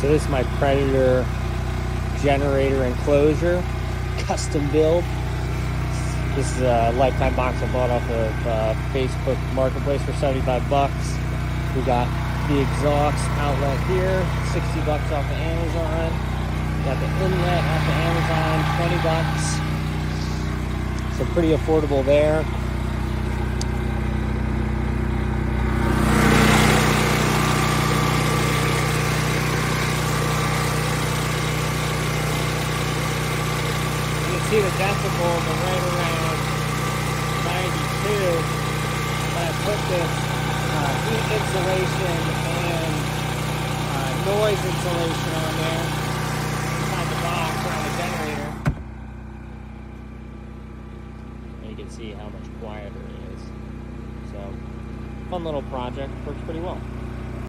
So this is my Predator generator enclosure, custom build. This is a lifetime box I bought off of Facebook Marketplace for 75 bucks. We got the exhaust outlet here, 60 bucks off of Amazon. Got the inlet off of Amazon, 20 bucks. So pretty affordable there. See the decibels are right around 92, but I put this heat insulation and noise insulation on there inside the box around the generator. And you can see how much quieter it is. So, fun little project, works pretty well.